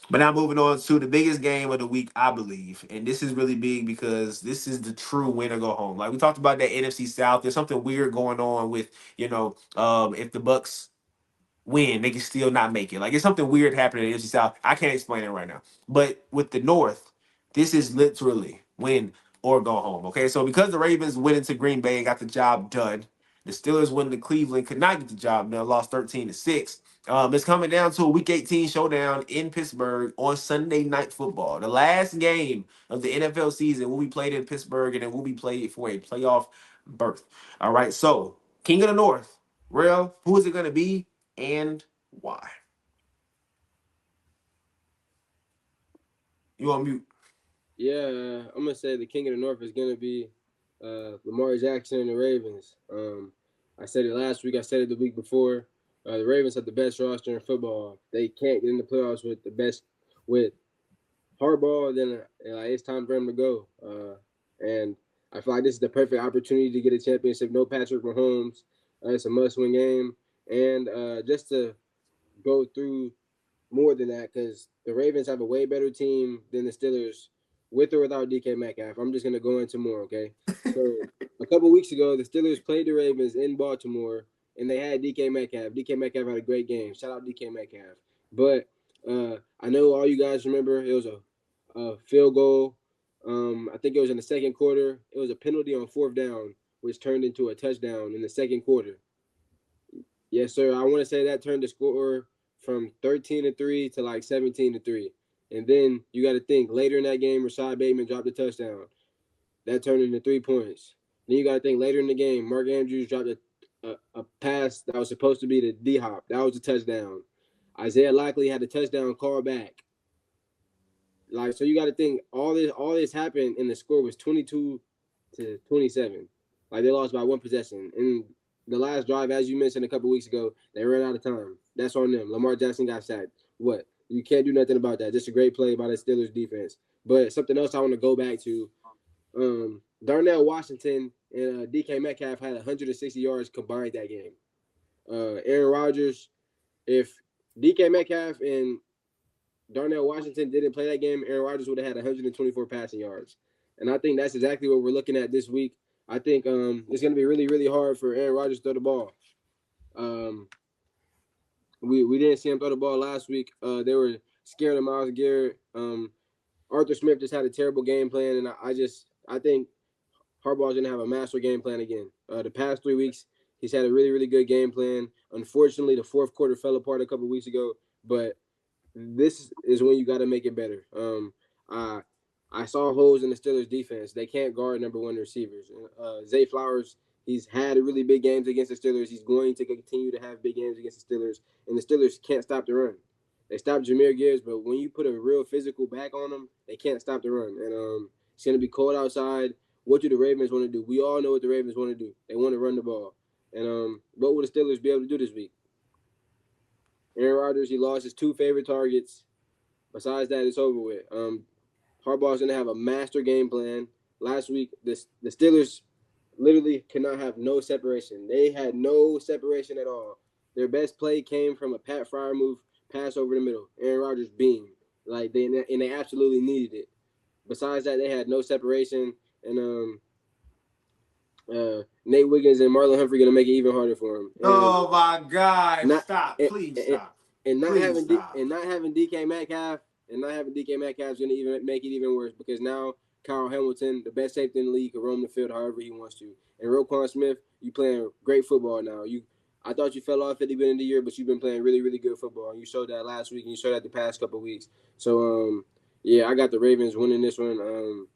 But now moving on to the biggest game of the week, I believe, and this is really big because this is the true win or go home. Like we talked about that NFC South, there's something weird going on with if the Bucks win, they can still not make it. Like it's something weird happening in the NFC South. I can't explain it right now. But with the North, this is literally win or go home. Okay, so because the Ravens went into Green Bay and got the job done, the Steelers went to Cleveland, could not get the job done, lost 13-6. It's coming down to a Week 18 showdown in Pittsburgh on Sunday Night Football. The last game of the NFL season will be played in Pittsburgh, and it will be played for a playoff berth. All right, so King of the North, Rell, who is it going to be and why? You on mute? Yeah, I'm gonna say the king of the North is gonna be Lamar Jackson and the Ravens. I said it last week. I said it the week before. The Ravens have the best roster in football. They can't get in the playoffs with the best with Harbaugh. Then it's time for him to go. And I feel like this is the perfect opportunity to get a championship. No Patrick Mahomes. It's a must-win game, and just to go through more than that because the Ravens have a way better team than the Steelers with or without DK Metcalf. I'm just going to go into more, okay? So a couple weeks ago, the Steelers played the Ravens in Baltimore, and they had DK Metcalf. DK Metcalf had a great game. Shout out DK Metcalf. But I know all you guys remember it was a field goal. I think it was in the second quarter. It was a penalty on fourth down, which turned into a touchdown in the second quarter. Yes, sir. I want to say that turned the score from 13-3 to like 17-3. And then you got to think later in that game, Rashad Bateman dropped a touchdown. That turned into 3 points. Then you got to think later in the game, Mark Andrews dropped a pass that was supposed to be to D Hop. That was a touchdown. Isaiah Likely had a touchdown call back. Like so, you got to think all this happened, and the score was 22-27. Like they lost by one possession, and the last drive, as you mentioned a couple weeks ago, they ran out of time. That's on them. Lamar Jackson got sacked. What? You can't do nothing about that. Just a great play by the Steelers defense. But something else I want to go back to. Darnell Washington and DK Metcalf had 160 yards combined that game. Aaron Rodgers, if DK Metcalf and Darnell Washington didn't play that game, Aaron Rodgers would have had 124 passing yards. And I think that's exactly what we're looking at this week. I think it's going to be really, really hard for Aaron Rodgers to throw the ball. Um, we didn't see him throw the ball last week. They were scared of Myles Garrett. Arthur Smith just had a terrible game plan, and I think Harbaugh's going to have a master game plan again. The past 3 weeks, he's had a really, really good game plan. Unfortunately, the fourth quarter fell apart a couple weeks ago, but this is when you got to make it better. I saw holes in the Steelers defense. They can't guard number one receivers. Zay Flowers, he's had really big games against the Steelers. He's going to continue to have big games against the Steelers, and the Steelers can't stop the run. They stopped Jahmyr Gibbs, but when you put a real physical back on them, they can't stop the run. And it's going to be cold outside. What do the Ravens want to do? We all know what the Ravens want to do. They want to run the ball. And what will the Steelers be able to do this week? Aaron Rodgers, he lost his two favorite targets. Besides that, it's over with. Harbaugh's going to have a master game plan. Last week, the Steelers literally cannot have no separation. They had no separation at all. Their best play came from a Pat Fryer move, pass over the middle. Aaron Rodgers beamed. They absolutely needed it. Besides that, they had no separation. And Nate Wiggins and Marlon Humphrey going to make it even harder for him. Oh my God! Not, Stop! Please stop! And not Please having stop! not having DK Metcalf is going to even make it even worse because now Kyle Hamilton, the best safety in the league, can roam the field however he wants to. And Roquan Smith, you playing great football now. I thought you fell off at the beginning of the year, but you've been playing really, really good football. And you showed that last week, and you showed that the past couple of weeks. So, yeah, I got the Ravens winning this one.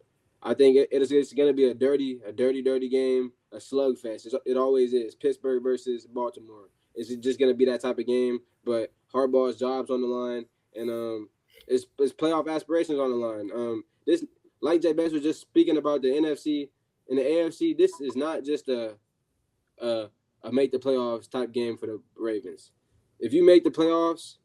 I think it's going to be a dirty game, a slugfest. It always is. Pittsburgh versus Baltimore. It's just going to be that type of game. But Harbaugh's job's on the line, and it's playoff aspirations on the line. This, like Jay Bess was just speaking about the NFC and the AFC, this is not just a make the playoffs type game for the Ravens. If you make the playoffs,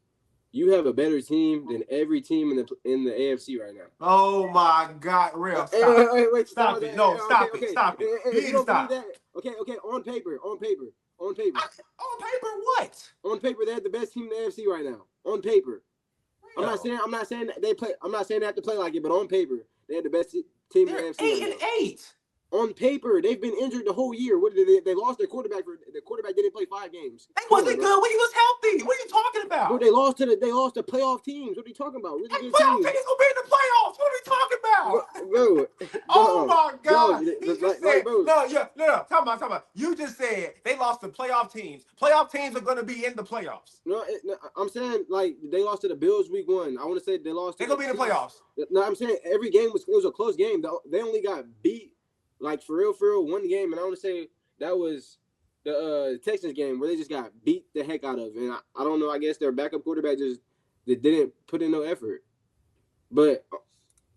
you have a better team than every team in the AFC right now. Oh my God, Rell, stop! Wait, Stop it! No, stop it! Stop it! You need to stop. Okay. On paper. On paper, what? On paper, they have the best team in the AFC right now. On paper. I'm not saying they play. I'm not saying they have to play like it, but on paper, they had the best team in the They're AFC right 8-8. now. On paper, they've been injured the whole year. What did they lost their quarterback for? The quarterback didn't play 5 games. They Come on, wasn't bro. good when he was healthy. What are you talking about? Bro, they lost to playoff teams. What are you talking about? Really good Playoff teams. teams gonna be in the playoffs. What are we talking about? Bro, Oh my God! dog, He just said bro. no. Talking about. You just said they lost to playoff teams. Playoff teams are gonna be in the playoffs. No, I'm saying like they lost to the Bills week 1. I want to say they lost. They're gonna be in the playoffs. No, I'm saying every game was a close game. They only got beat like for real, one game, and I want to say that was the Texans game where they just got beat the heck out of. And I don't know. I guess their backup quarterback just they didn't put in no effort. But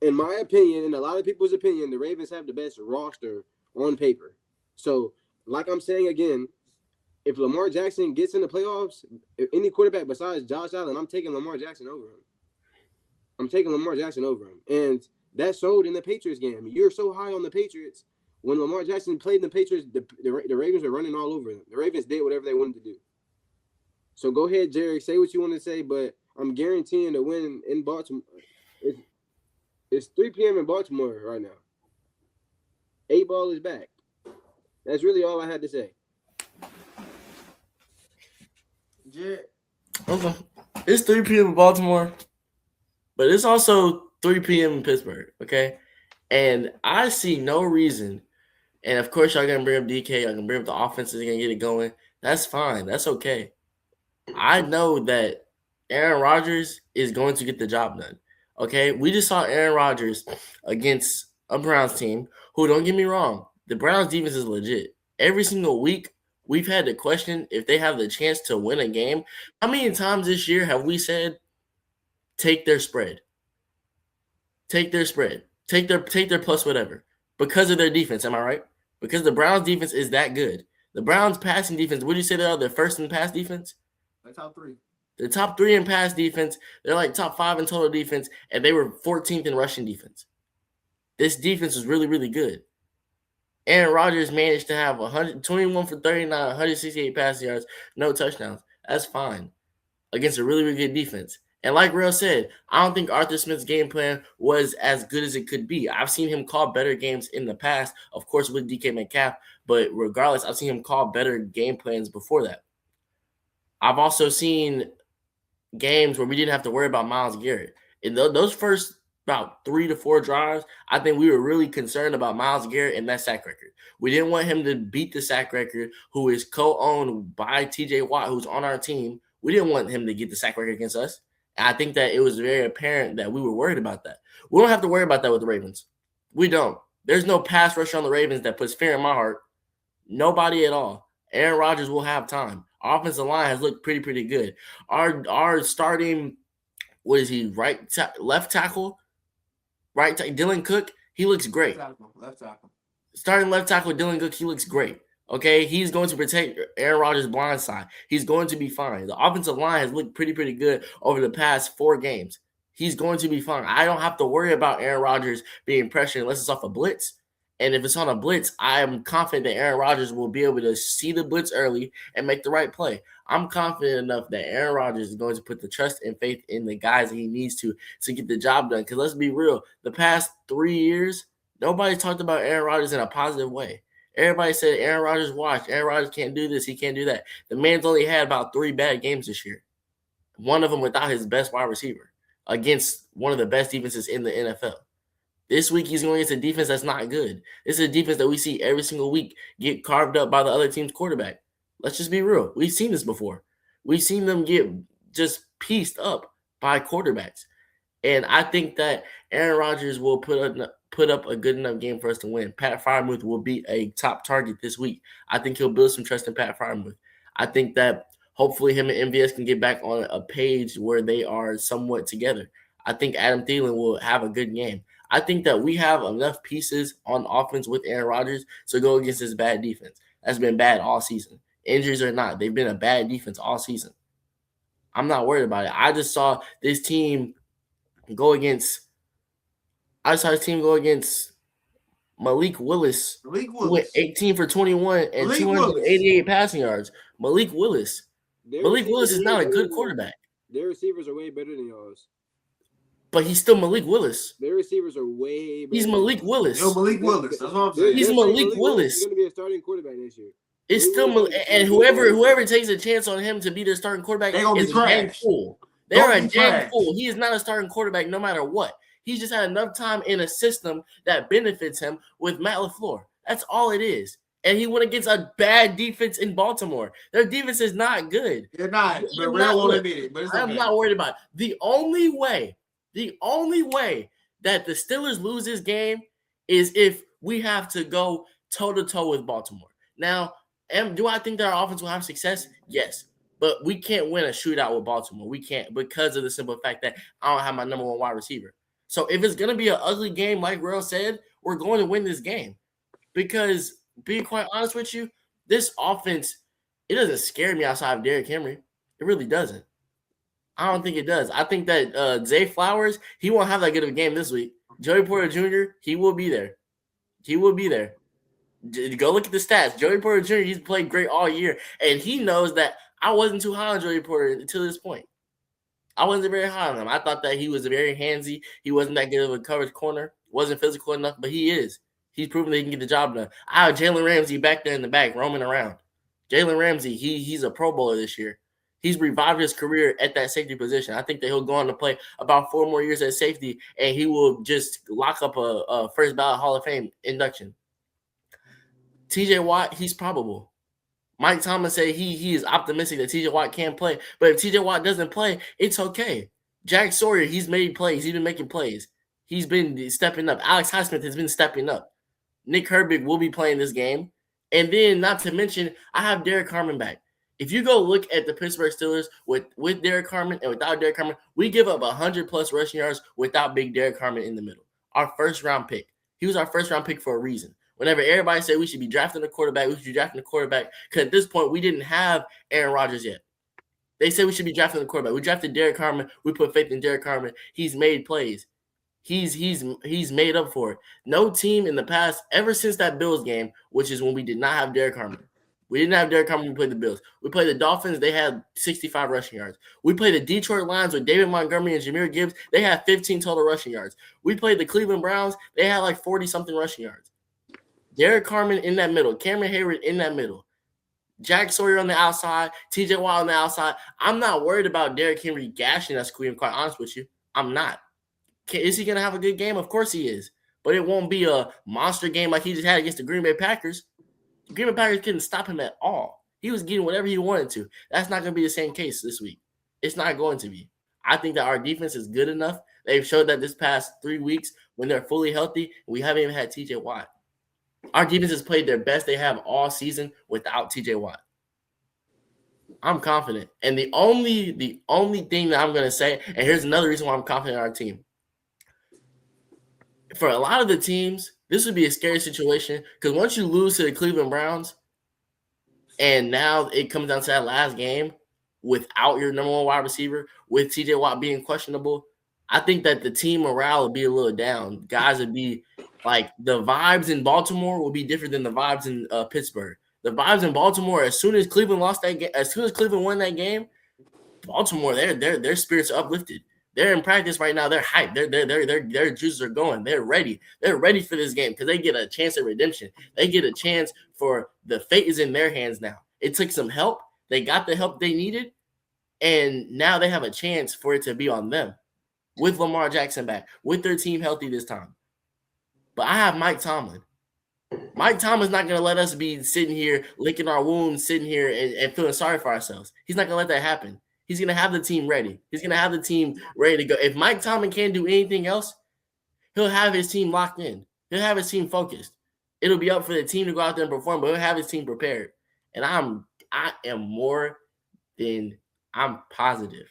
in my opinion, in a lot of people's opinion, the Ravens have the best roster on paper. So, like I'm saying again, if Lamar Jackson gets in the playoffs, if any quarterback besides Josh Allen, I'm taking Lamar Jackson over him. And that showed in the Patriots game. You're so high on the Patriots. When Lamar Jackson played in the Patriots, the Ravens were running all over them. The Ravens did whatever they wanted to do. So go ahead, Jerry, say what you want to say, but I'm guaranteeing the win in Baltimore. It's 3 p.m. in Baltimore right now. 8 ball is back. That's really all I had to say. Jerry. Okay. It's 3 p.m. in Baltimore, but it's also 3 p.m. in Pittsburgh, okay? And I see no reason, and of course y'all gonna bring up DK, y'all gonna bring up the offense is gonna get it going. That's fine. That's okay. I know that Aaron Rodgers is going to get the job done. Okay, we just saw Aaron Rodgers against a Browns team who, don't get me wrong, the Browns defense is legit. Every single week, we've had to question if they have the chance to win a game. How many times this year have we said, take their spread? Take their spread. Take their plus whatever. Because of their defense, am I right? Because the Browns defense is that good. The Browns passing defense, would you say they are the first in pass defense? They're top 3. They're top 3 in pass defense. They're like top 5 in total defense, and they were 14th in rushing defense. This defense was really, really good. Aaron Rodgers managed to have 121 for 39, 168 passing yards, no touchdowns. That's fine against a really, really good defense. And like Rell said, I don't think Arthur Smith's game plan was as good as it could be. I've seen him call better games in the past, of course, with DK Metcalf, but regardless, I've seen him call better game plans before that. I've also seen games where we didn't have to worry about Myles Garrett. In those first about 3 to 4 drives, I think we were really concerned about Myles Garrett and that sack record. We didn't want him to beat the sack record, who is co-owned by TJ Watt, who's on our team. We didn't want him to get the sack record against us. And I think that it was very apparent that we were worried about that. We don't have to worry about that with the Ravens. We don't. There's no pass rusher on the Ravens that puts fear in my heart. Nobody at all. Aaron Rodgers will have time. Our offensive line has looked pretty good. Our starting, what is he, left tackle? Dylan Cook, he looks great. Left tackle. Starting left tackle Dylan Cook, he looks great. Okay, he's going to protect Aaron Rodgers' blind side. He's going to be fine. The offensive line has looked pretty good over the past 4 games. He's going to be fine. I don't have to worry about Aaron Rodgers being pressured unless it's off a blitz. And if it's on a blitz, I am confident that Aaron Rodgers will be able to see the blitz early and make the right play. I'm confident enough that Aaron Rodgers is going to put the trust and faith in the guys that he needs to get the job done. Because let's be real, the past 3 years, nobody talked about Aaron Rodgers in a positive way. Everybody said Aaron Rodgers washed. Aaron Rodgers can't do this. He can't do that. The man's only had about 3 bad games this year. One of them without his best wide receiver against one of the best defenses in the NFL. This week, he's going against a defense that's not good. This is a defense that we see every single week get carved up by the other team's quarterback. Let's just be real. We've seen this before. We've seen them get just pieced up by quarterbacks. And I think that Aaron Rodgers will put up a good enough game for us to win. Pat Freiermuth will be a top target this week. I think he'll build some trust in Pat Freiermuth. I think that hopefully him and MVS can get back on a page where they are somewhat together. I think Adam Thielen will have a good game. I think that we have enough pieces on offense with Aaron Rodgers to go against this bad defense. That's been bad all season. Injuries or not, they've been a bad defense all season. I'm not worried about it. I just saw this team go against Malik Willis. Who went 18 for 21 and Malik 288 Willis. Passing yards. Malik Willis. Malik Willis is not a good quarterback. Their receivers are way better than yours. but he's still Malik Willis. Their receivers are way better. He's Malik Willis. Yo, Malik Willis. That's what I'm saying. He's Malik Willis. He's going to be a starting quarterback next year. It's still and whoever takes a chance on him to be their starting quarterback They're gonna is be a damn trash. fool. Don't They're a be damn trash. fool. He is not a starting quarterback no matter what. He's just had enough time in a system that benefits him with Matt LaFleur. That's all it is. And he went against a bad defense in Baltimore. Their defense is not good. They're not. But Rell won't admit it. But it's okay. I'm not worried about it. The only way that the Steelers lose this game is if we have to go toe-to-toe with Baltimore. Now, do I think that our offense will have success? Yes. But we can't win a shootout with Baltimore. We can't because of the simple fact that I don't have my number one wide receiver. So if it's going to be an ugly game, like Rell said, we're going to win this game. Because, being quite honest with you, this offense, it doesn't scare me outside of Derrick Henry. It really doesn't. I don't think it does. I think that Zay Flowers, he won't have that good of a game this week. Joey Porter Jr., he will be there. He will be there. Go look at the stats. Joey Porter Jr., he's played great all year. And he knows that I wasn't too high on Joey Porter until this point. I wasn't very high on him. I thought that he was very handsy. He wasn't that good of a coverage corner. Wasn't physical enough, but he is. He's proven that he can get the job done. I have Jalen Ramsey back there in the back, roaming around. Jalen Ramsey, he's a Pro Bowler this year. He's revived his career at that safety position. I think that he'll go on to play about 4 more years at safety, and he will just lock up a first ballot Hall of Fame induction. TJ Watt, he's probable. Mike Thomas said he is optimistic that TJ Watt can play, but if TJ Watt doesn't play, it's okay. Jack Sawyer, he's made plays. He's been making plays. He's been stepping up. Alex Highsmith has been stepping up. Nick Herbig will be playing this game. And then, not to mention, I have Derek Carmen back. If you go look at the Pittsburgh Steelers with Derek Carmen and without Derek Carmen, we give up 100-plus rushing yards without big Derek Carmen in the middle. Our first-round pick. He was our first-round pick for a reason. Whenever everybody said we should be drafting a quarterback, because at this point, we didn't have Aaron Rodgers yet. They said we should be drafting a quarterback. We drafted Derek Carmen. We put faith in Derek Carmen. He's made plays. He's made up for it. No team in the past, ever since that Bills game, which is when we did not have Derek Carmen. We didn't have Derek Carmen when we played the Bills. We played the Dolphins. They had 65 rushing yards. We played the Detroit Lions with David Montgomery and Jahmyr Gibbs. They had 15 total rushing yards. We played the Cleveland Browns. They had like 40-something rushing yards. Derek Carmen in that middle. Cameron Hayward in that middle. Jack Sawyer on the outside. TJ Watt on the outside. I'm not worried about Derrick Henry gashing us, Queen. I'm quite honest with you. I'm not. Is he going to have a good game? Of course he is. But it won't be a monster game like he just had against the Green Bay Packers. The Green Bay Packers couldn't stop him at all. He was getting whatever he wanted to. That's not going to be the same case this week. It's not going to be. I think that our defense is good enough. They've showed that this past 3 weeks when they're fully healthy. We haven't even had TJ Watt. Our defense has played their best they have all season without TJ Watt. I'm confident. And the only thing that I'm going to say, and here's another reason why I'm confident in our team. For a lot of the teams, this would be a scary situation because once you lose to the Cleveland Browns and now it comes down to that last game without your number one wide receiver, with TJ Watt being questionable, I think that the team morale would be a little down. Guys would be like the vibes in Baltimore will be different than the vibes in Pittsburgh. The vibes in Baltimore, as soon as Cleveland lost that game, as soon as Cleveland won that game, Baltimore, their spirits are uplifted. They're in practice right now. They're hyped. Their juices are going. They're ready. They're ready for this game because they get a chance at redemption. They get a chance for the fate is in their hands now. It took some help. They got the help they needed, and now they have a chance for it to be on them with Lamar Jackson back, with their team healthy this time. But I have Mike Tomlin. Mike Tomlin's not going to let us be sitting here licking our wounds, sitting here and feeling sorry for ourselves. He's not going to let that happen. He's going to have the team ready. He's going to have the team ready to go. If Mike Tomlin can't do anything else, he'll have his team locked in. He'll have his team focused. It'll be up for the team to go out there and perform, but he'll have his team prepared. And I am positive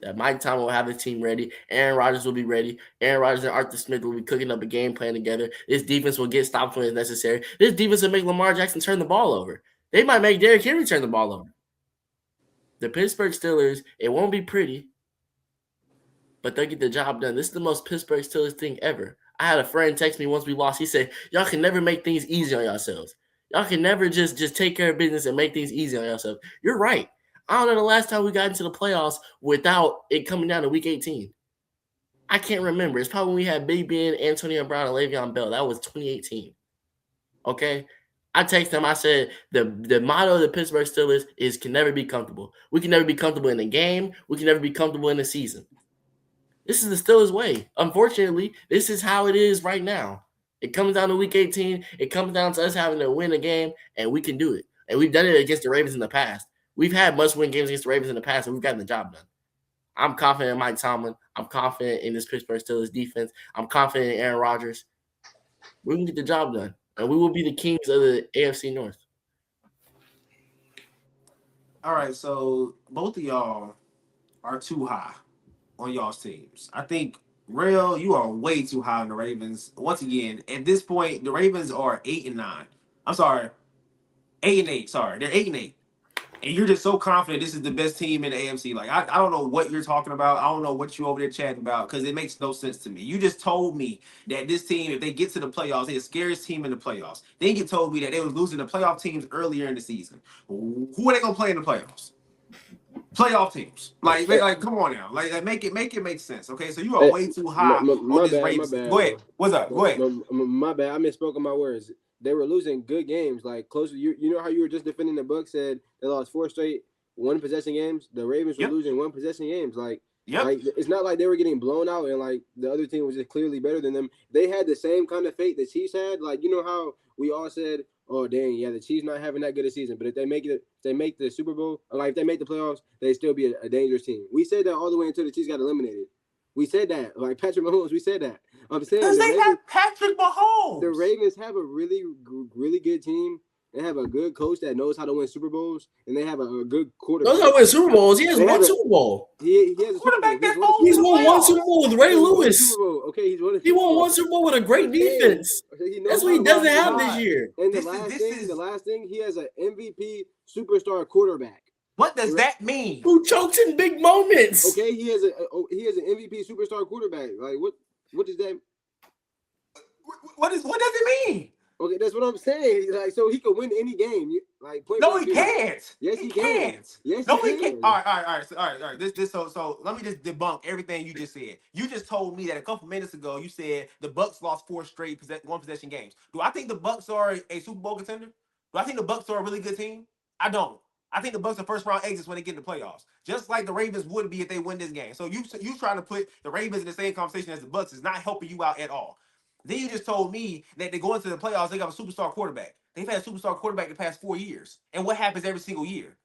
that Mike Tomlin will have his team ready. Aaron Rodgers will be ready. Aaron Rodgers and Arthur Smith will be cooking up a game plan together. This defense will get stops when it's necessary. This defense will make Lamar Jackson turn the ball over. They might make Derrick Henry turn the ball over. The Pittsburgh Steelers, it won't be pretty, but they'll get the job done. This is the most Pittsburgh Steelers thing ever. I had a friend text me once we lost. He said, y'all can never make things easy on yourselves. Y'all can never just take care of business and make things easy on yourselves. You're right. I don't know the last time we got into the playoffs without it coming down to week 18. I can't remember. It's probably when we had Big Ben, Antonio Brown, and Le'Veon Bell. That was 2018. Okay. I texted him. I said the motto of the Pittsburgh Steelers is can never be comfortable. We can never be comfortable in the game. We can never be comfortable in the season. This is the Steelers' way. Unfortunately, this is how it is right now. It comes down to week 18. It comes down to us having to win a game, and we can do it. And we've done it against the Ravens in the past. We've had must-win games against the Ravens in the past, and we've gotten the job done. I'm confident in Mike Tomlin. I'm confident in this Pittsburgh Steelers defense. I'm confident in Aaron Rodgers. We can get the job done, and we will be the kings of the AFC North. All right, so both of y'all are too high on y'all's teams. I think Rell, you are way too high on the Ravens. Once again, at this point, the Ravens are 8-9. I'm sorry, 8-8. Sorry, they're 8-8. And you're just so confident this is the best team in the AFC. Like, I don't know what you're talking about. I don't know what you over there chatting about because it makes no sense to me. You just told me that this team, if they get to the playoffs, they're the scariest team in the playoffs. Then you told me that they was losing the playoff teams earlier in the season. Who are they gonna play in the playoffs? Playoff teams. Like come on now. Like make it make sense. Okay, so you are way too high on this Ravens. Go ahead. What's up? Go ahead. My bad. I misspoke on my words. They were losing good games, like close. You know how you were just defending the Bucs, said they lost 4 straight one possession games. The Ravens were losing one possession games. Like it's not like they were getting blown out and like the other team was just clearly better than them. They had the same kind of fate the Chiefs had. Like you know how we all said, oh dang, yeah, the Chiefs not having that good a season, but if they make the Super Bowl, like if they make the playoffs, they still be a dangerous team. We said that all the way until the Chiefs got eliminated. We said that, like Patrick Mahomes. We said that. I'm saying because they have Patrick Mahomes. The Ravens have a really good team. They have a good coach that knows how to win Super Bowls, and they have a good quarterback. Knows how to win Super Bowls. He has one Super Bowl. He has a quarterback Super Bowl. He's won one Super Bowl with Ray Lewis. Okay, he won one Super Bowl with a great defense. That's what he doesn't have this year. And the last thing, he has an MVP superstar quarterback. What does that mean? Who chokes in big moments? Okay, he has an MVP superstar quarterback. Like what does that? What does it mean? Okay, that's what I'm saying. Like, so he could win any game. Like, no, he can't. Yes, he can. Yes, no, he can't. All right. So let me just debunk everything you just said. You just told me that a couple minutes ago. You said the Bucs lost 4 straight one possession games. Do I think the Bucs are a Super Bowl contender? Do I think the Bucs are a really good team? I don't. I think the Bucs are first round exits when they get in the playoffs, just like the Ravens would be if they win this game. So you trying to put the Ravens in the same conversation as the Bucs is not helping you out at all. Then you just told me that they go into the playoffs, they got a superstar quarterback. They've had a superstar quarterback the past 4 years. And what happens every single year?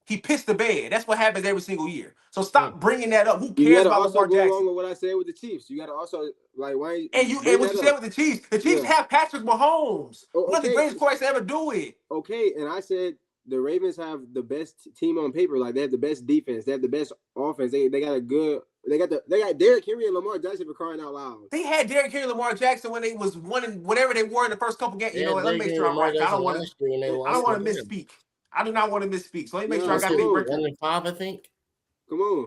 He pissed the bed. That's what happens every single year. So stop bringing that up. Who cares about Lamar Jackson? You got to also go along with what I said with the Chiefs. You got to also, like, why? And what you said with the Chiefs have Patrick Mahomes. One of the greatest quarterbacks to ever do it. Okay, and I said the Ravens have the best team on paper. Like, they have the best defense. They have the best offense. They got a good... They got Derrick Henry and Lamar Jackson for crying out loud. They had Derrick Henry and Lamar Jackson when they was winning whatever they were in the first couple games. You know, let me make sure I'm right. I don't want to misspeak. I do not want to misspeak. So let me make sure I got the record. 1-5, I think. Come on.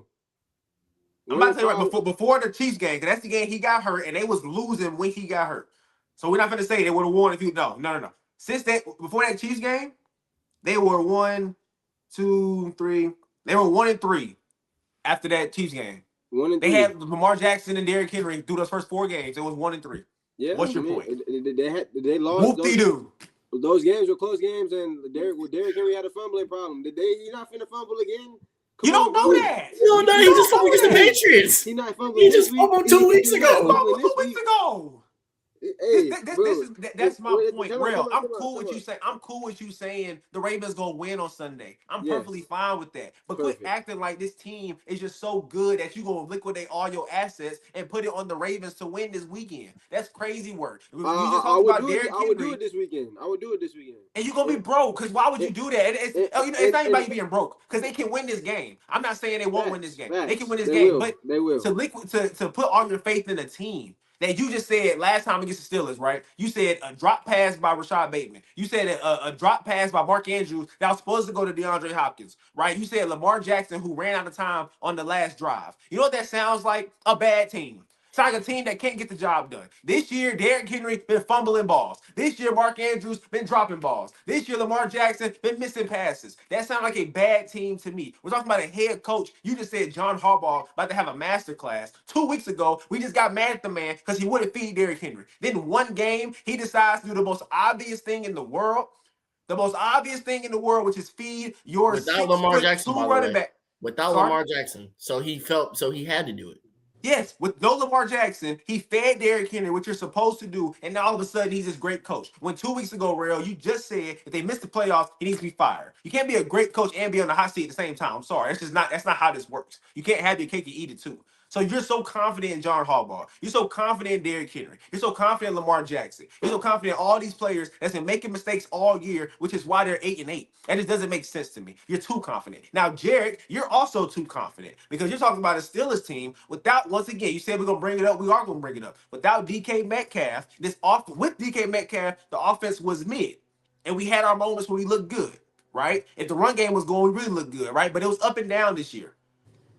I'm about to tell you right before the Chiefs game, because that's the game he got hurt, and they was losing when he got hurt. So we're not going to say they would have won if you no. Since that before that Chiefs game, they were 1, 2, 3. They were 1-3 after that Chiefs game. They had Lamar Jackson and Derrick Henry through those first 4 games. It was 1-3. Yeah. What's your point? They lost. Those games were close games, and Derrick Henry had a fumbling problem. He not finna fumble again? You don't know that. You don't know. He just fumbled against the Patriots. He not fumbling. He just fumbled 2 weeks ago. 2 weeks ago. That's my point, Rell. I'm cool with you saying. I'm cool with you saying the Ravens gonna win on Sunday. I'm perfectly fine with that. But quit acting like this team is just so good that you gonna liquidate all your assets and put it on the Ravens to win this weekend. That's crazy work. I would do it this weekend. And you're gonna be broke because why would you do that? It's not about you being broke because they can win this game. I'm not saying they won't win this game. They can win this game, but they will. To put all your faith in a team that you just said last time against the Steelers, right? You said a drop pass by Rashad Bateman. You said a drop pass by Mark Andrews that was supposed to go to DeAndre Hopkins, right? You said Lamar Jackson, who ran out of time on the last drive. You know what that sounds like? A bad team. It's like a team that can't get the job done. This year, Derrick Henry been fumbling balls. This year, Mark Andrews been dropping balls. This year, Lamar Jackson been missing passes. That sounds like a bad team to me. We're talking about a head coach. You just said John Harbaugh about to have a master class. 2 weeks ago, we just got mad at the man because he wouldn't feed Derrick Henry. Then one game, he decides to do the most obvious thing in the world. The most obvious thing in the world, which is feed your Without Lamar 6'2" Jackson, by the running way. back. Without Sorry? Lamar Jackson. So he had to do it. Yes, with no Lamar Jackson, he fed Derrick Henry, what you're supposed to do, and now all of a sudden he's this great coach. When 2 weeks ago, Rell, you just said if they miss the playoffs, he needs to be fired. You can't be a great coach and be on the hot seat at the same time. I'm sorry, that's not how this works. You can't have your cake and eat it too. So you're so confident in John Harbaugh. You're so confident in Derrick Henry. You're so confident in Lamar Jackson. You're so confident in all these players that's been making mistakes all year, which is why they're 8-8. That just doesn't make sense to me. You're too confident. Now, Jerrick, you're also too confident because you're talking about a Steelers team without, once again, you said we're gonna bring it up. We are gonna bring it up. Without DK Metcalf, with DK Metcalf, the offense was mid, and we had our moments where we looked good, right? If the run game was going, we really looked good, right? But it was up and down this year.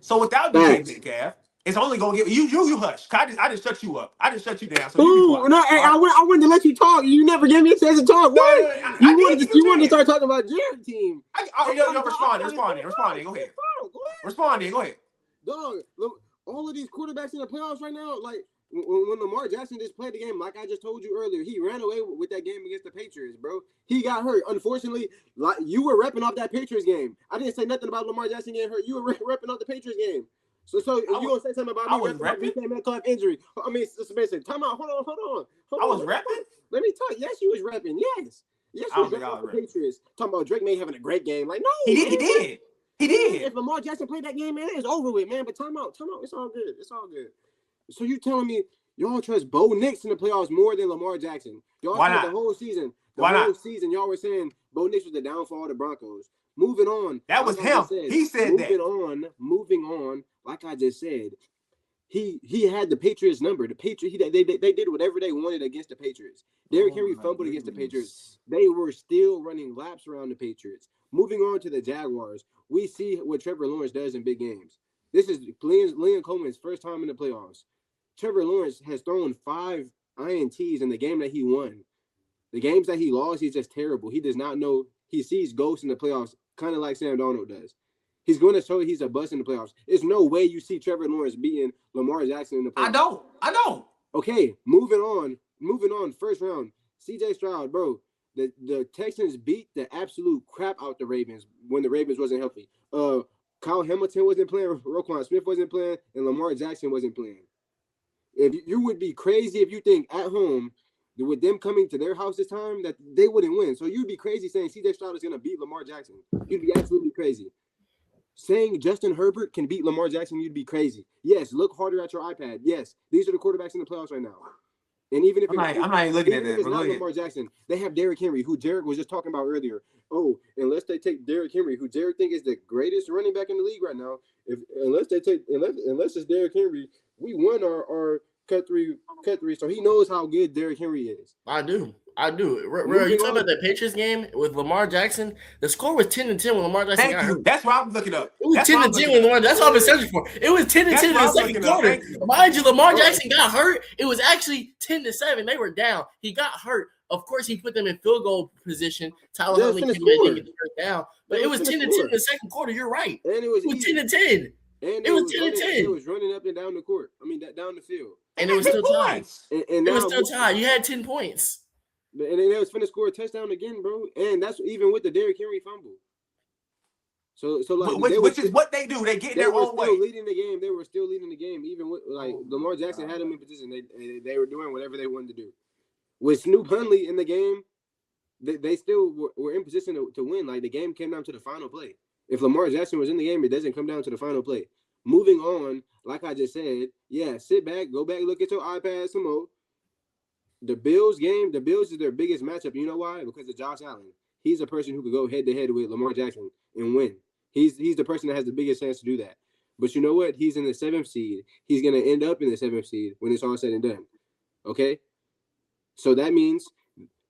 So without DK Metcalf, it's only gonna get you hush. I just shut you up. I just shut you down. So you be quiet. No, I wanted to let you talk. You never gave me a chance to talk. Why? You wanted to start talking about Jerrick team. Responding. Go ahead. Responding. Go ahead. Dog, all of these quarterbacks in the playoffs right now, like when Lamar Jackson just played the game, like I just told you earlier, he ran away with that game against the Patriots, bro. He got hurt. Unfortunately, like you were repping off that Patriots game. I didn't say nothing about Lamar Jackson getting hurt. You were repping off the Patriots game. So you gonna say something about me repping DK Metcalf injury? I mean, suspension. Time out. Hold on. I was repping. Let me talk. Yes, you was repping. Yes, you was repping off the Patriots. Talking about Drake May having a great game. Like, no, he did. If Lamar Jackson played that game, man, it's over with, man. But time out. It's all good. So you telling me y'all trust Bo Nix in the playoffs more than Lamar Jackson? Y'all said the whole season. Season, y'all were saying Bo Nix was the downfall of the Broncos. Moving on. That was him. He said that. Moving on. Like I just said, he had the Patriots number. The Patriots, they did whatever they wanted against the Patriots. Derrick Henry fumbled against the Patriots. They were still running laps around the Patriots. Moving on to the Jaguars, we see what Trevor Lawrence does in big games. This is Liam Coleman's first time in the playoffs. Trevor Lawrence has thrown 5 INTs in the game that he won. The games that he lost, he's just terrible. He does not know. He sees ghosts in the playoffs, kind of like Sam Darnold does. He's going to show he's a bust in the playoffs. There's no way you see Trevor Lawrence beating Lamar Jackson in the playoffs. I don't. Okay, moving on. First round, CJ Stroud, bro. The Texans beat the absolute crap out the Ravens when the Ravens wasn't healthy. Kyle Hamilton wasn't playing, Roquan Smith wasn't playing, and Lamar Jackson wasn't playing. If you would be crazy if you think at home with them coming to their house this time that they wouldn't win. So you'd be crazy saying CJ Stroud is going to beat Lamar Jackson. You'd be absolutely crazy. Saying Justin Herbert can beat Lamar Jackson, you'd be crazy. Yes, look harder at your iPad. Yes, these are the quarterbacks in the playoffs right now. And even if I'm not even looking at that. It's not Lamar Jackson, they have Derrick Henry, who Jerrick was just talking about earlier. Oh, unless they take Derrick Henry, who Jerrick think is the greatest running back in the league right now. Unless it's Derrick Henry, we won our cut three. So he knows how good Derrick Henry is. I do. You talking about the Patriots game with Lamar Jackson? The score was 10-10 when Lamar Jackson got hurt. That's what I'm looking up. It was 10-10 when Lamar. That's what I've been searching for. It was 10-10 in the second quarter. Mind you, Lamar Jackson got hurt. It was actually 10-7. They were down. He got hurt. Of course, he put them in field goal position. Tyler Huntley came in and get the first down. But it was 10-10 in the second quarter. You're right. And it was 10-10. And it was 10-10. It was running up and down the court. Down the field. And it was still tied. And it was still tied. You had 10 points. And then they was finna score a touchdown again, bro. And that's even with the Derrick Henry fumble. So like, which is what they do. They get their own way. Leading the game. They were still leading the game, even with like Lamar Jackson had them in position. They were doing whatever they wanted to do. With Snoop Hundley in the game, they still were in position to win. Like the game came down to the final play. If Lamar Jackson was in the game, it doesn't come down to the final play. Moving on, like I just said, yeah, sit back, go back, look at your iPad some more. The Bills is their biggest matchup. You know why? Because of Josh Allen. He's a person who could go head-to-head with Lamar Jackson and win. He's the person that has the biggest chance to do that. But you know what? He's in the 7th seed. He's going to end up in the 7th seed when it's all said and done. Okay? So that means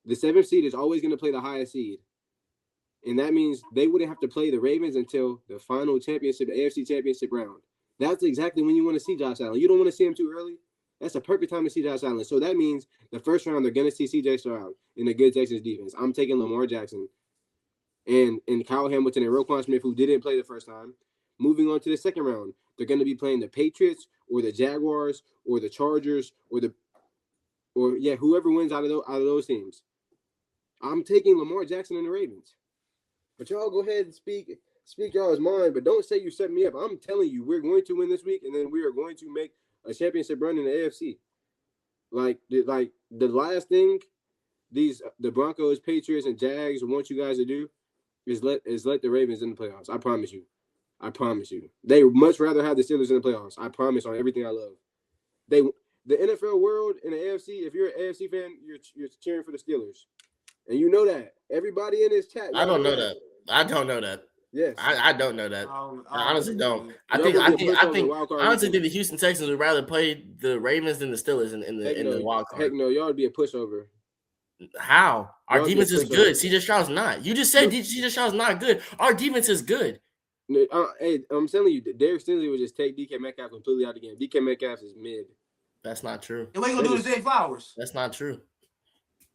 the 7th seed is always going to play the highest seed. And that means they wouldn't have to play the Ravens until the final championship, the AFC championship round. That's exactly when you want to see Josh Allen. You don't want to see him too early. That's a perfect time to see Josh Allen. So that means the first round they're gonna see C.J. Stroud in a good Texans defense. I'm taking Lamar Jackson and Kyle Hamilton and Roquan Smith, who didn't play the first time. Moving on to the second round, they're gonna be playing the Patriots or the Jaguars or the Chargers or whoever wins out of those teams. I'm taking Lamar Jackson and the Ravens. But y'all go ahead and speak y'all's mind, but don't say you set me up. I'm telling you, we're going to win this week, and then we are going to make a championship run in the AFC. Like the last thing the Broncos, Patriots, and Jags want you guys to do is let the Ravens in the playoffs. I promise you. I promise you. They much rather have the Steelers in the playoffs. I promise on everything I love. The NFL world and the AFC, if you're an AFC fan, you're cheering for the Steelers. And you know that. Everybody in this chat. I don't know that. I don't know that. Yes. I don't know that. I honestly don't. I honestly think the Houston Texans would rather play the Ravens than the Steelers in the wild card. Heck no, y'all would be a pushover. How? Our defense is good. C.J. Stroud's not. You just said C.J. Stroud's not good. Our defense is good. Hey, I'm telling you, Derek Stingley would just take DK Metcalf completely out of the game. DK Metcalf is mid. That's not true. And what you gonna do to Zay Flowers? That's not true.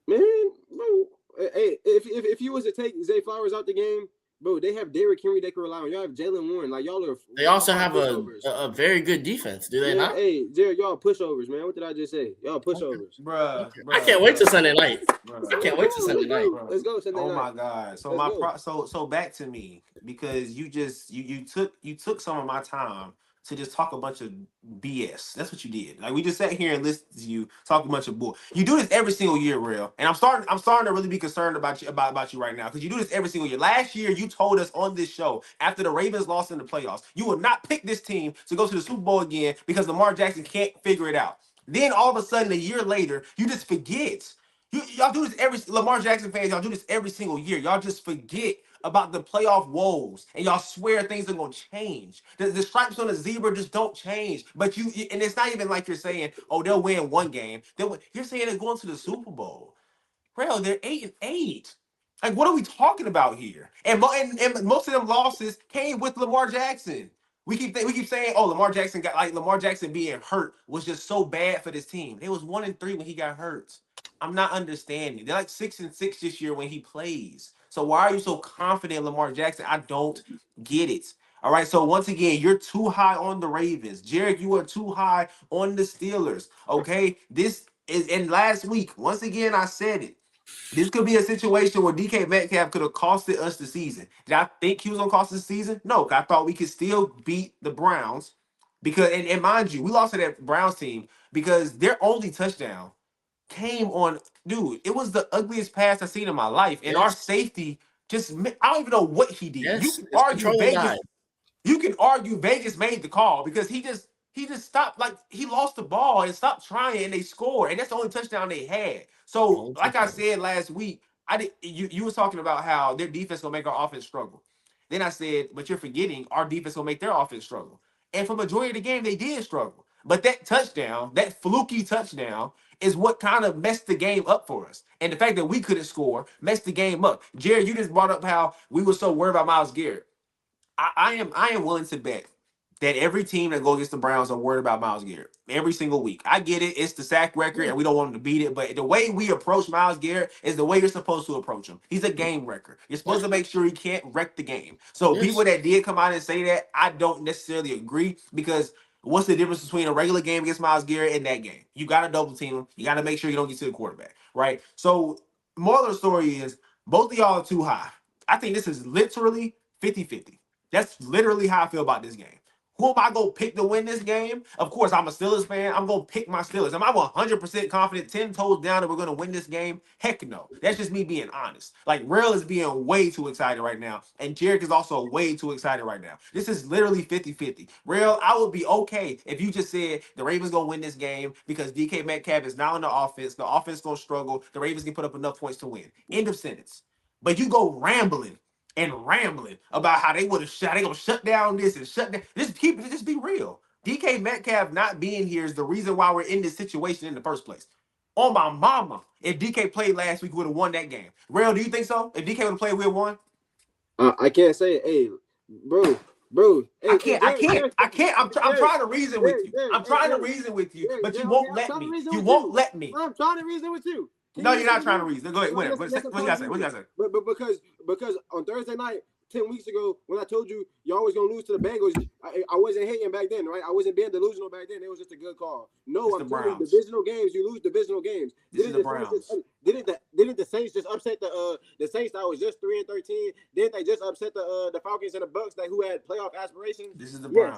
Man, bro. Hey, if you was to take Zay Flowers out the game, bro, they have Derrick Henry they can rely on. Y'all have Jalen Warren. Like y'all are. They also have a very good defense, do they not? Hey, Jared, y'all pushovers, man. What did I just say? Y'all pushovers, bruh. I can't wait till Sunday night. I can't wait till Sunday night. Let's go Sunday night. Oh my God! So back to me, because you took some of my time to just talk a bunch of BS. That's what you did. Like we just sat here and listened to you talk a bunch of bull. You do this every single year, Rell. And I'm starting to really be concerned about you right now, because you do this every single year. Last year, you told us on this show after the Ravens lost in the playoffs, you will not pick this team to go to the Super Bowl again because Lamar Jackson can't figure it out. Then all of a sudden, a year later, you just forget. Y'all do this Lamar Jackson fans, y'all do this every single year. Y'all just forget about the playoff woes, and y'all swear things are gonna change. The stripes on the zebra just don't change. But and it's not even like you're saying, oh, they'll win one game. You're saying they're going to the Super Bowl. Bro, they're 8-8. Like, what are we talking about here? And most of them losses came with Lamar Jackson. We keep saying, oh, Lamar Jackson being hurt was just so bad for this team. It was 1-3 when he got hurt. I'm not understanding. They're like 6-6 this year when he plays. So why are you so confident in Lamar Jackson? I don't get it. All right. So once again, you're too high on the Ravens. Jerrick, you are too high on the Steelers. Okay. And last week, once again, I said it. This could be a situation where DK Metcalf could have costed us the season. Did I think he was going to cost us the season? No. I thought we could still beat the Browns because, and mind you, we lost to that Browns team because their only touchdown came on, dude, it was the ugliest pass I've seen in my life. And our safety I don't even know what he did. Yes, you can argue Vegas made the call because he just stopped, like he lost the ball and stopped trying and they scored. And that's the only touchdown they had. So like I said last week, you was talking about how their defense gonna make our offense struggle. Then I said, but you're forgetting our defense gonna make their offense struggle. And for majority of the game, they did struggle. But that touchdown, that fluky touchdown, is what kind of messed the game up for us. And the fact that we couldn't score messed the game up. Jared, you just brought up how we were so worried about Myles Garrett. I am willing to bet that every team that goes against the Browns are worried about Myles Garrett every single week. I get it. It's the sack record, and we don't want him to beat it. But the way we approach Myles Garrett is the way you're supposed to approach him. He's a game wrecker. You're supposed to make sure he can't wreck the game. So people that did come out and say that, I don't necessarily agree, because what's the difference between a regular game against Myles Garrett and that game? You got to double team him. You got to make sure you don't get to the quarterback, right? So moral of the story is both of y'all are too high. I think this is literally 50-50. That's literally how I feel about this game. Who am I going to pick to win this game? Of course, I'm a Steelers fan. I'm going to pick my Steelers. Am I 100% confident, 10 toes down, that we're going to win this game? Heck no. That's just me being honest. Like, Rell is being way too excited right now, and Jerrick is also way too excited right now. This is literally 50-50. Rell, I would be okay if you just said the Ravens going to win this game because DK Metcalf is now in the offense going to struggle. The Ravens can put up enough points to win. End of sentence. But you go rambling about how they gonna shut down this and shut down. Just be real. DK Metcalf not being here is the reason why we're in this situation in the first place. On my mama, if DK played last week, we would have won that game. Rell, do you think so? If DK would have played, we would have won? I can't say it. Hey, bro, Bro, I can't. I'm trying to reason with you. I'm trying to reason with you, but you won't let me. You won't let me. I'm trying to reason with you. No, you're not trying to reason. Go ahead. What you gotta say? What you gotta say? But because on Thursday night, 10 weeks ago, when I told you y'all was gonna lose to the Bengals, I wasn't hating back then, right? I wasn't being delusional back then. It was just a good call. No, I'm telling you, divisional games, you lose divisional games. This is the Browns. Didn't the Saints just upset the Saints that was just 3-13? Didn't they just upset the Falcons and the Bucks that who had playoff aspirations? This is the Browns.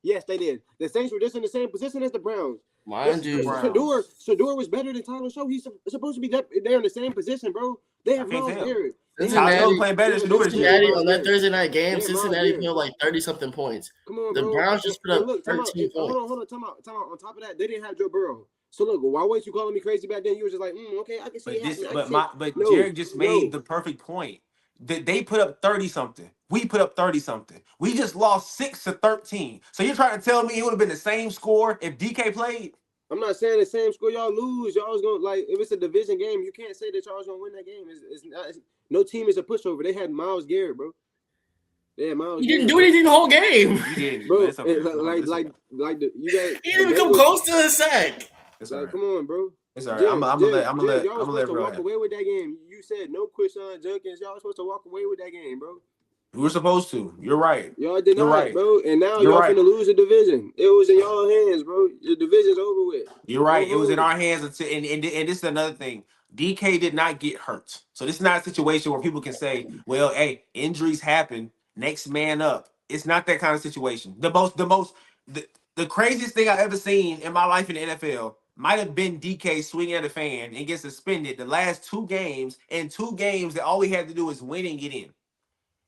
Yes, they did. The Saints were just in the same position as the Browns. Mind you, Shador was better than Tyler Show. He's supposed to be there in the same position, bro. They have Rell Jerrick. Cincinnati playing better than Cincinnati on that Thursday night game. Cincinnati put like 30-something points. Come on, the bro. Browns just put up 13 points. Hold on. Time out. On top of that, they didn't have Joe Burrow. So look, why weren't you calling me crazy back then? You were just like, okay, I can see it. But Jerrick just made the perfect point. They put up 30-something. We put up 30-something. We just lost 6-13. So you're trying to tell me it would have been the same score if DK played? I'm not saying the same score. Y'all lose. Y'all was gonna if it's a division game, you can't say that y'all was gonna win that game. No team is a pushover. They had Myles Garrett, bro. He didn't do anything the whole game. He did, bro. Okay. You guys. He didn't even come close to the sack. Like, come on, bro. It's all right. I'm gonna let bro walk away with that game. You said no Quishon Jenkins. Y'all supposed to walk away with that game, bro. We were supposed to. You're right. Y'all did not, bro. And now y'all finna lose the division. It was in y'all hands, bro. The division's over with. You're right. It was in our hands until and this is another thing. DK did not get hurt. So this is not a situation where people can say, well, hey, injuries happen. Next man up. It's not that kind of situation. The craziest thing I've ever seen in my life in the NFL might have been DK swinging at a fan and get suspended the last 2 games, and 2 games that all we had to do is win and get in.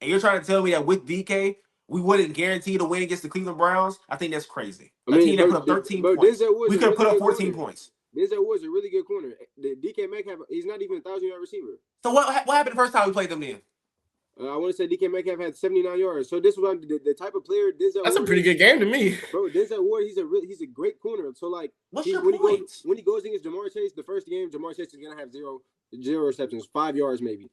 And you're trying to tell me that with DK, we wouldn't guarantee to win against the Cleveland Browns? I think that's crazy. A team that put up 13 points. We could have put up 14 points. Denzel Ward's a really good corner. The DK Metcalf, he's not even a 1,000-yard receiver. So what happened the first time we played them then? I want to say DK Metcalf had 79 yards. So this was the type of player Denzel. That's a pretty good game to me, bro. Denzel Ward, he's a great corner. So like, what's your point? When he goes against Jamar Chase, the first game, Jamar Chase is gonna have zero receptions, 5 yards maybe.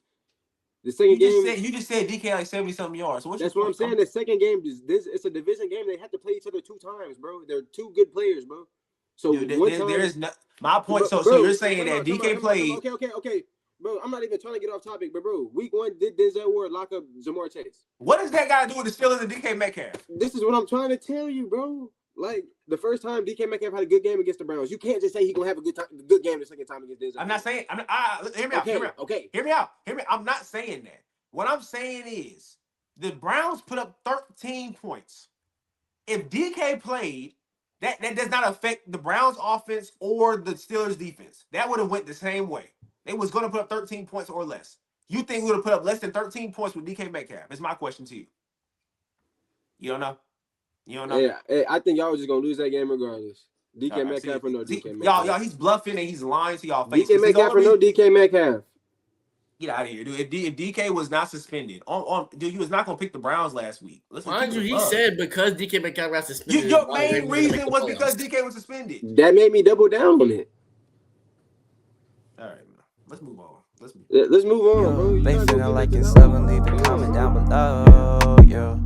The second game, you just said DK like 70-something yards. So that's what I'm saying. The second game it's a division game. They have to play each other 2 times, bro. They're 2 good players, bro. So there is no my point. So you're saying that DK played. Okay. Bro, I'm not even trying to get off topic, but bro, week 1 did Denzel Ward lock up Jamar Chase? What does that got to do with the Steelers and DK Metcalf? This is what I'm trying to tell you, bro. Like the first time DK Metcalf had a good game against the Browns, you can't just say he's gonna have a good game the second time against Denzel. I'm not saying. Hear me out. Okay. Hear me out. I'm not saying that. What I'm saying is the Browns put up 13 points. If DK played, that does not affect the Browns offense or the Steelers defense. That would have went the same way. They was going to put up 13 points or less. You think we would have put up less than 13 points with DK Metcalf? It's my question to you. You don't know? Yeah, I think y'all was just going to lose that game regardless. DK Metcalf or no DK Metcalf. Y'all, he's bluffing and he's lying to y'all faces. DK Metcalf or no DK Metcalf. Get out of here, dude. If DK was not suspended, dude, he was not going to pick the Browns last week. Mind you, he said because DK Metcalf got suspended. Your main reason was because DK was suspended. That made me double down on it. All right, man. Let's move on. Let's move on, bro. They feeling like it's 7, leave a comment down below, yo.